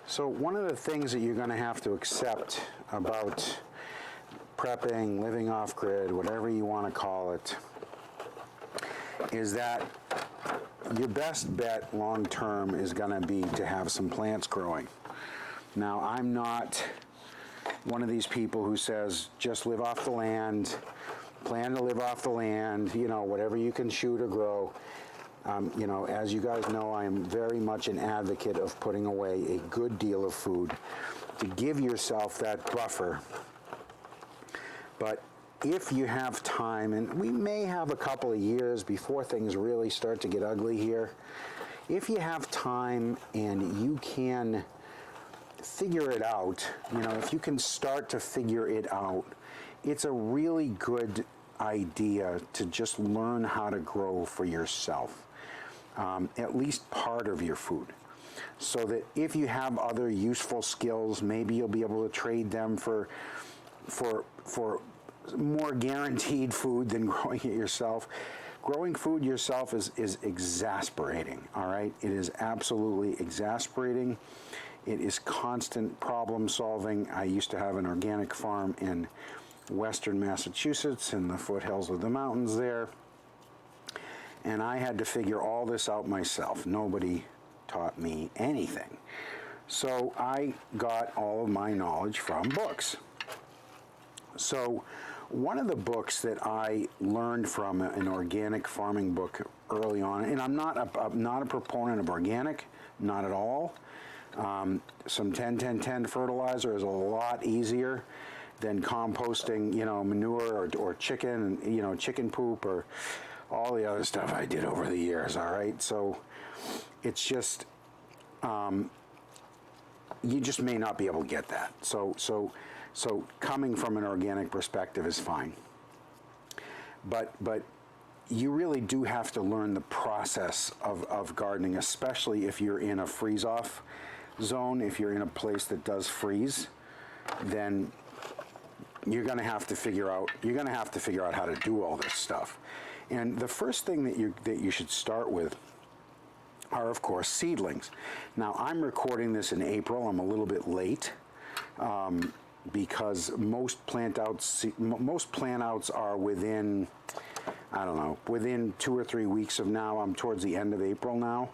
So one of the things that you're going to have to accept about prepping, living off-grid, whatever you want to call it, is that your best bet long-term is going to be to have some plants growing. Now, I'm not one of these people who says, just live off the land, plan to live off the land, you know, whatever you can shoot or grow. You know, as you guys know, I am very much an advocate of putting away a good deal of food to give yourself that buffer. But if you have time, and we may have a couple of years before things really start to get ugly here, if you have time and you can figure it out, you know, if you can start to figure it out, it's a really good idea to just learn how to grow for yourself, at least part of your food, so that if you have other useful skills, maybe you'll be able to trade them for more guaranteed food than growing it yourself. Growing food yourself is exasperating, all right? It is absolutely exasperating. It is constant problem solving. I used to have an organic farm in western Massachusetts in the foothills of the mountains there, and I had to figure all this out myself. Nobody taught me anything. So I got all of my knowledge from books. So one of the books that I learned from, an organic farming book early on, and I'm not a proponent of organic, not at all. Some 10-10-10 fertilizer is a lot easier than composting, you know, manure or chicken, you know, chicken poop or all the other stuff I did over the years, all right? So it's just, you just may not be able to get that. So coming from an organic perspective is fine. But you really do have to learn the process of gardening, especially if you're in a freeze-off zone. If you're in a place that does freeze, then you're going to have to figure out how to do all this stuff. And the first thing that you should start with are, of course, seedlings. Now, I'm recording this in April. I'm a little bit late because most plant outs are within, I don't know, within 2 or 3 weeks of now. I'm towards the end of April now.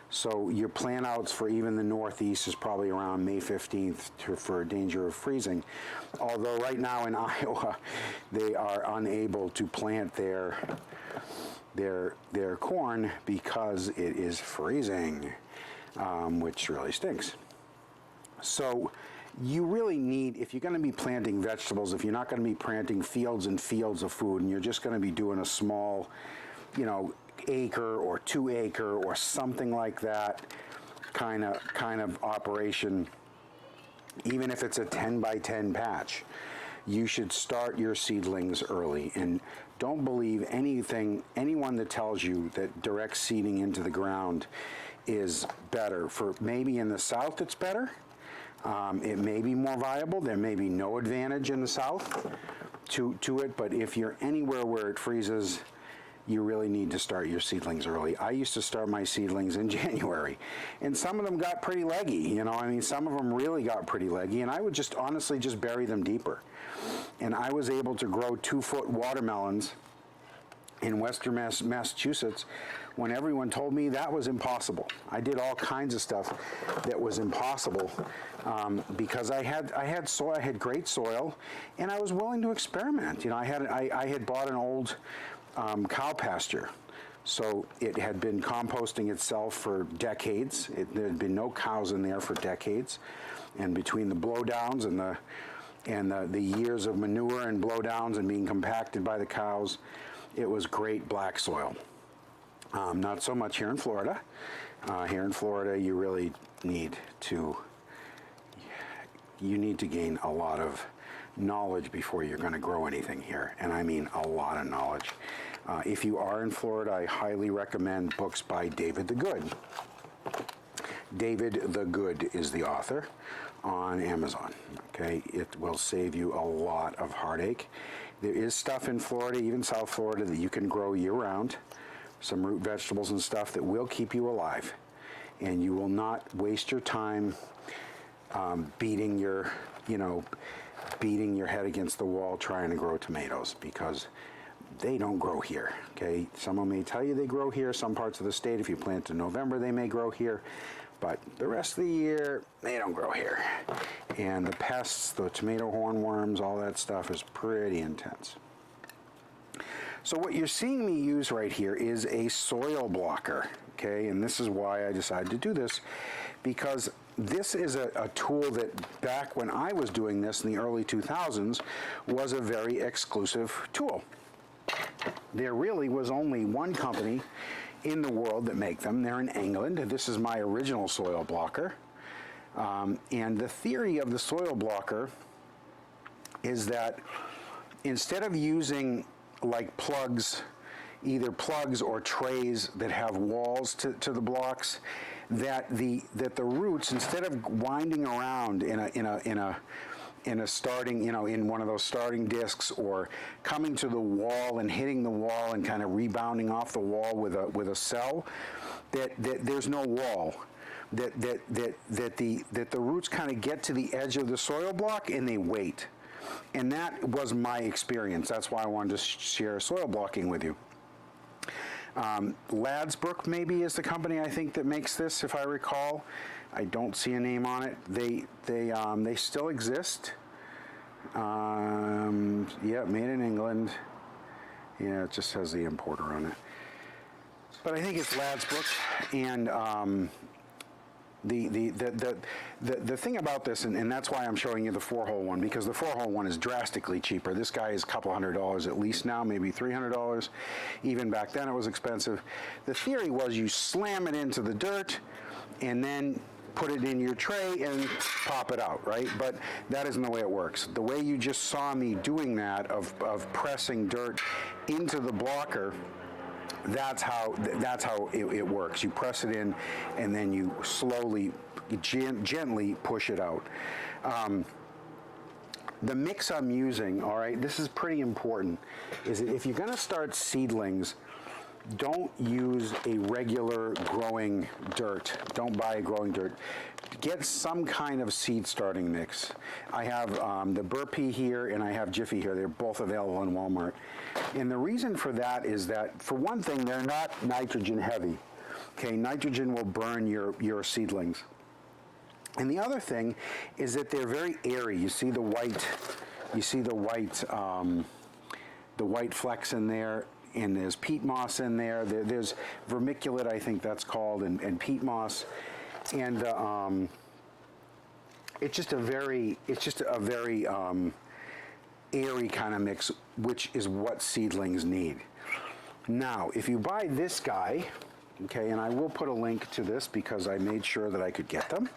So your plant outs for even the Northeast is probably around May 15th for danger of freezing. Although right now in Iowa, they are unable to plant their corn because it is freezing, which really stinks. So you really need, if you're going to be planting vegetables, if you're not going to be planting fields and fields of food, and you're just going to be doing a small, you know, acre or 2 acre or something like that kind of operation, even if it's a 10 by 10 patch, you should start your seedlings early. And don't believe anyone that tells you that direct seeding into the ground is better. For maybe in the South it's better. It may be more viable. There may be no advantage in the South to it, but if you're anywhere where it freezes, you really need to start your seedlings early. I used to start my seedlings in January, and some of them got pretty leggy, you know, I mean, some of them really got pretty leggy, and I would just honestly just bury them deeper. And I was able to grow 2-foot watermelons in western Massachusetts when everyone told me that was impossible. I did all kinds of stuff that was impossible because I had soil, I had great soil, and I was willing to experiment. You know, I had bought an old cow pasture, so it had been composting itself for decades. There had been no cows in there for decades, and between the blowdowns and the years of manure and blowdowns and being compacted by the cows, it was great black soil. Not so much here in Florida. Here in Florida, you really need to gain a lot of knowledge before you're going to grow anything here, and I mean a lot of knowledge. If you are in Florida, I highly recommend books by David the Good. David the Good is the author on Amazon. Okay, it will save you a lot of heartache. There is stuff in Florida, even South Florida, that you can grow year-round. Some root vegetables and stuff that will keep you alive, and you will not waste your time beating your, beating your head against the wall trying to grow tomatoes, because they don't grow here, okay? Someone may tell you they grow here. Some parts of the state, if you plant in November, they may grow here, but the rest of the year, they don't grow here. And the pests, the tomato hornworms, all that stuff is pretty intense. So what you're seeing me use right here is a soil blocker, okay? And this is why I decided to do this, because this is a tool that back when I was doing this in the early 2000s was a very exclusive tool. There really was only one company in the world that make them. They're in England. This is my original soil blocker. And the theory of the soil blocker is that instead of using like plugs, either plugs or trays that have walls to the blocks, that the roots, instead of winding around in a starting, in one of those starting discs, or coming to the wall and hitting the wall and kind of rebounding off the wall with a cell, that there's no wall. That the roots kind of get to the edge of the soil block and they wait. And that was my experience. That's why I wanted to share soil blocking with you. Ladsbrook maybe is the company I think that makes this, if I recall. I don't see a name on it. They still exist. Yeah, made in England. Yeah, it just has the importer on it. But I think it's Ladsbrook, and the thing about this, and that's why I'm showing you the 4-hole one, because the 4-hole one is drastically cheaper. This guy is a couple $100 at least now, maybe $300. Even back then it was expensive. The theory was you slam it into the dirt and then put it in your tray and pop it out, right? But that isn't the way it works. The way you just saw me doing that, of pressing dirt into the blocker, that's how it works. You press it in, and then you slowly, gently push it out. The mix I'm using, all right, this is pretty important, is that if you're going to start seedlings, don't use a regular growing dirt. Don't buy a growing dirt. Get some kind of seed starting mix. I have the Burpee here, and I have Jiffy here. They're both available in Walmart. And the reason for that is that, for one thing, they're not nitrogen heavy. Okay, nitrogen will burn your seedlings. And the other thing is that they're very airy. You see the white flecks in there. And there's peat moss in there. There's vermiculite, I think that's called, and peat moss, and it's just a very airy kind of mix, which is what seedlings need. Now, if you buy this guy, okay, and I will put a link to this because I made sure that I could get them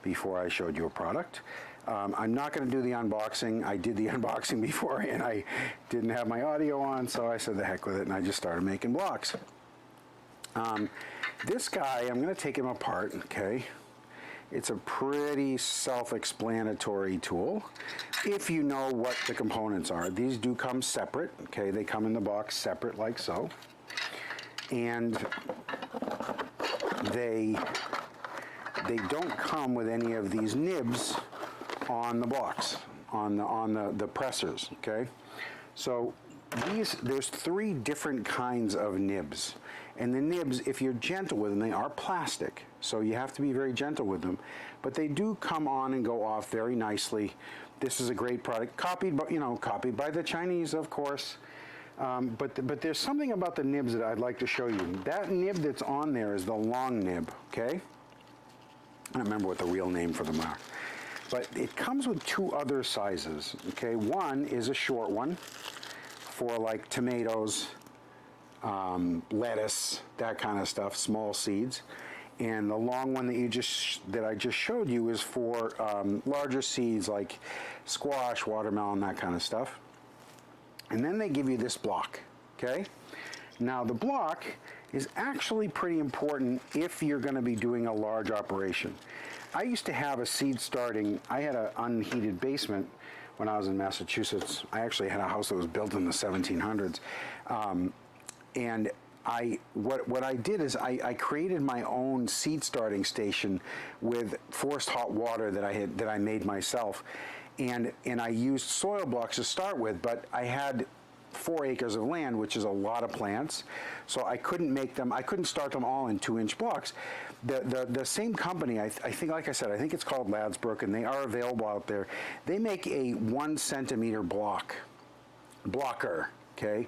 before I showed you a product. I'm not going to do the unboxing. I did the unboxing before and I didn't have my audio on, so I said the heck with it and I just started making blocks. This guy, I'm going to take him apart, okay? It's a pretty self-explanatory tool if you know what the components are. These do come separate, okay? They come in the box separate like so. And they don't come with any of these nibs on the blocks, on the pressers, okay? So there's 3 different kinds of nibs. And the nibs, if you're gentle with them, they are plastic, so you have to be very gentle with them. But they do come on and go off very nicely. This is a great product, copied by the Chinese, of course. But there's something about the nibs that I'd like to show you. That nib that's on there is the long nib, okay? I don't remember what the real name for them are. But it comes with 2 other sizes, okay? One is a short one for like tomatoes, lettuce, that kind of stuff, small seeds. And the long one that I just showed you is for larger seeds like squash, watermelon, that kind of stuff. And then they give you this block, okay? Now the block is actually pretty important if you're going to be doing a large operation. I used to have a seed starting, I had an unheated basement when I was in Massachusetts. I actually had a house that was built in the 1700s. And what I did is I created my own seed starting station with forced hot water that I made myself, and I used soil blocks to start with, but I had 4 acres of land, which is a lot of plants, so I couldn't start them all in 2-inch blocks. The same company, I think, like I said, I think it's called Ladsbrook, and they are available out there. They make a 1 centimeter blocker, okay,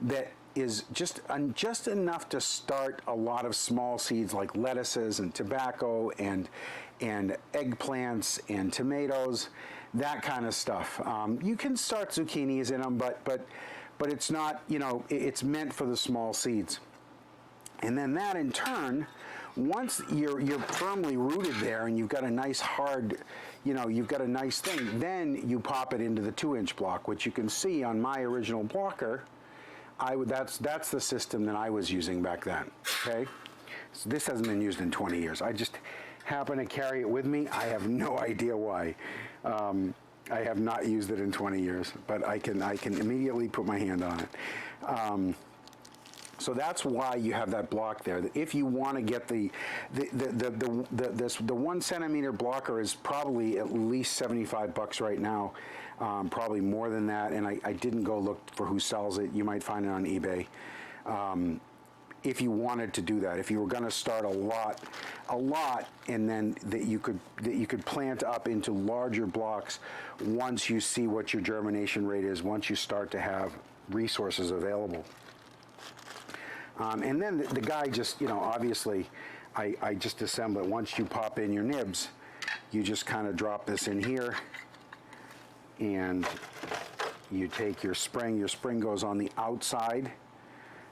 that is just enough to start a lot of small seeds like lettuces and tobacco and eggplants and tomatoes, that kind of stuff. You can start zucchinis in them, but it's not, it's meant for the small seeds. And then that in turn, once you're firmly rooted there and you've got a nice hard, you've got a nice thing, then you pop it into the 2-inch block, which you can see on my original blocker. That's the system that I was using back then, okay? So this hasn't been used in 20 years. I just happen to carry it with me. I have no idea why. I have not used it in 20 years, but I can immediately put my hand on it. So that's why you have that block there. If you want to get the 1 centimeter blocker is probably at least $75 right now, probably more than that. And I didn't go look for who sells it. You might find it on eBay. If you wanted to do that, if you were going to start a lot, and then that you could plant up into larger blocks once you see what your germination rate is, once you start to have resources available. And then the guy just, obviously, I just assemble it. Once you pop in your nibs, you just kind of drop this in here, and you take your spring. Your spring goes on the outside,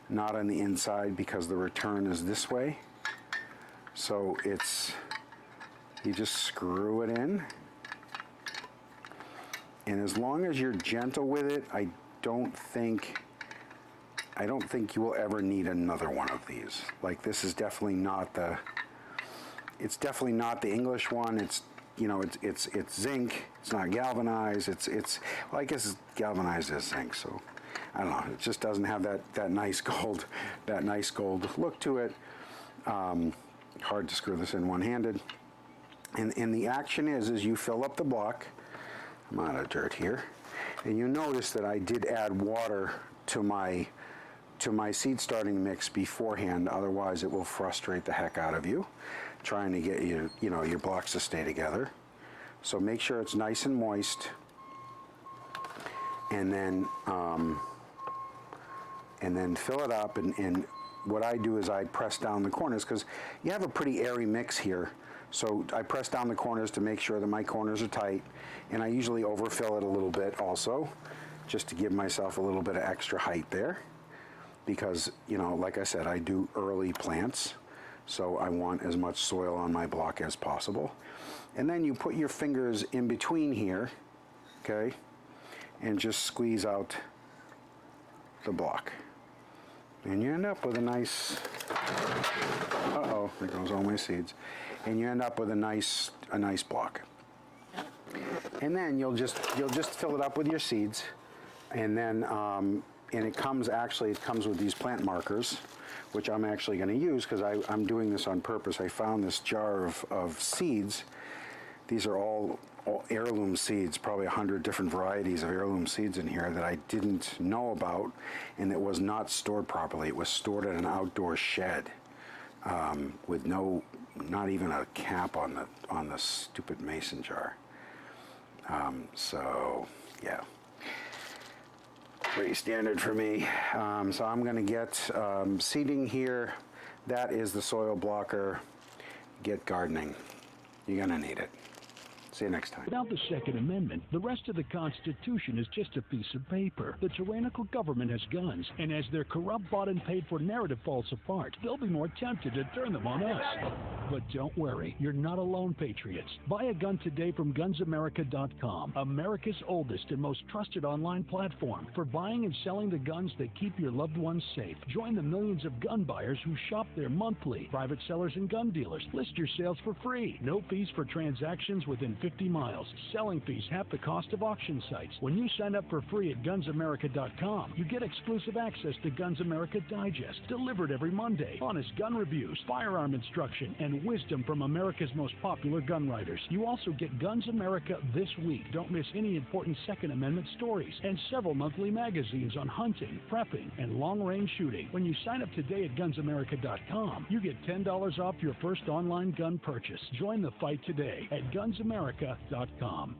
not on the inside, because the return is this way. So you just screw it in. And as long as you're gentle with it, I don't think you will ever need another one of these. Like, this is definitely not it's definitely not the English one. It's, it's zinc. It's not galvanized. Well, I guess galvanized is zinc, so I don't know. It just doesn't have that nice gold look to it. Hard to screw this in one-handed. And the action is you fill up the block. I'm out of dirt here. And you notice that I did add water to my seed starting mix beforehand. Otherwise, it will frustrate the heck out of you trying to get your blocks to stay together. So make sure it's nice and moist. And then fill it up. And what I do is I press down the corners, because you have a pretty airy mix here. So I press down the corners to make sure that my corners are tight, and I usually overfill it a little bit also, just to give myself a little bit of extra height there, because, like I said, I do early plants, so I want as much soil on my block as possible. And then you put your fingers in between here, okay, and just squeeze out the block. And you end up with a nice, there goes all my seeds. And you end up with a nice block. And then you'll just fill it up with your seeds, and then and it comes with these plant markers, which I'm actually going to use because I'm doing this on purpose. I found this jar of seeds. These are all heirloom seeds, probably 100 different varieties of heirloom seeds in here that I didn't know about, and it was not stored properly. It was stored in an outdoor shed with not even a cap on the stupid mason jar. So yeah, pretty standard for me. So I'm going to get seeding here. That is the soil blocker. Get gardening. You're going to need it. See you next time. Without the Second Amendment, the rest of the Constitution is just a piece of paper. The tyrannical government has guns, and as their corrupt, bought and paid for narrative falls apart, they'll be more tempted to turn them on us. But don't worry, you're not alone, patriots. Buy a gun today from GunsAmerica.com, America's oldest and most trusted online platform for buying and selling the guns that keep your loved ones safe. Join the millions of gun buyers who shop there monthly. Private sellers and gun dealers. List your sales for free. No fees for transactions within 50 miles. Selling fees half the cost of auction sites. When you sign up for free at GunsAmerica.com, you get exclusive access to Guns America Digest, delivered every Monday. Honest gun reviews, firearm instruction, and wisdom from America's most popular gun writers. You also get Guns America This Week. Don't miss any important Second Amendment stories, and several monthly magazines on hunting, prepping, and long-range shooting. When you sign up today at GunsAmerica.com, you get $10 off your first online gun purchase. Join the fight today at GunsAmerica.com.